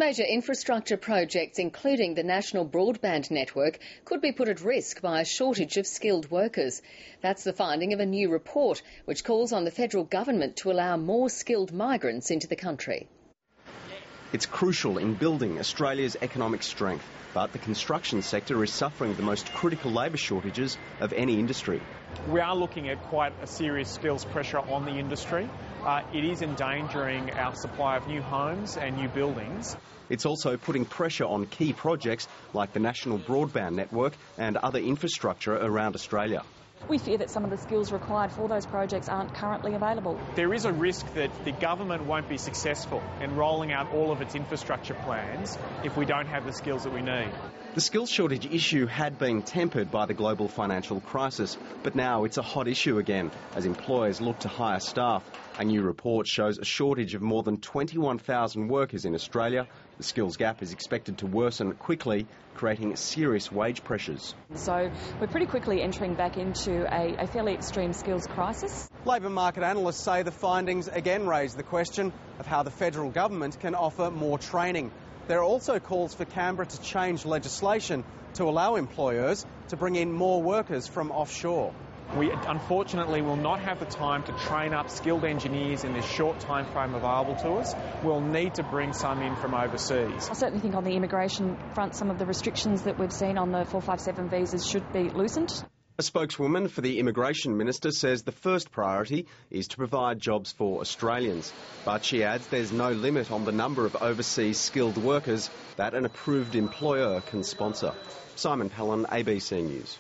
Major infrastructure projects, including the national broadband network, could be put at risk by a shortage of skilled workers. That's the finding of a new report, which calls on the federal government to allow more skilled migrants into the country. It's crucial in building Australia's economic strength, but the construction sector is suffering the most critical labour shortages of any industry. We are looking at quite a serious skills pressure on the industry. It is endangering our supply of new homes and new buildings. It's also putting pressure on key projects like the national broadband network and other infrastructure around Australia. We fear that some of the skills required for those projects aren't currently available. There is a risk that the government won't be successful in rolling out all of its infrastructure plans if we don't have the skills that we need. The skills shortage issue had been tempered by the global financial crisis, but now it's a hot issue again as employers look to hire staff. A new report shows a shortage of more than 21,000 workers in Australia. The skills gap is expected to worsen quickly, creating serious wage pressures. So we're pretty quickly entering back into a fairly extreme skills crisis. Labour market analysts say the findings again raise the question of how the federal government can offer more training. There are also calls for Canberra to change legislation to allow employers to bring in more workers from offshore. We unfortunately will not have the time to train up skilled engineers in this short time frame available to us. We'll need to bring some in from overseas. I certainly think on the immigration front, some of the restrictions that we've seen on the 457 visas should be loosened. A spokeswoman for the Immigration Minister says the first priority is to provide jobs for Australians. But she adds there's no limit on the number of overseas skilled workers that an approved employer can sponsor. Simon Pallin, ABC News.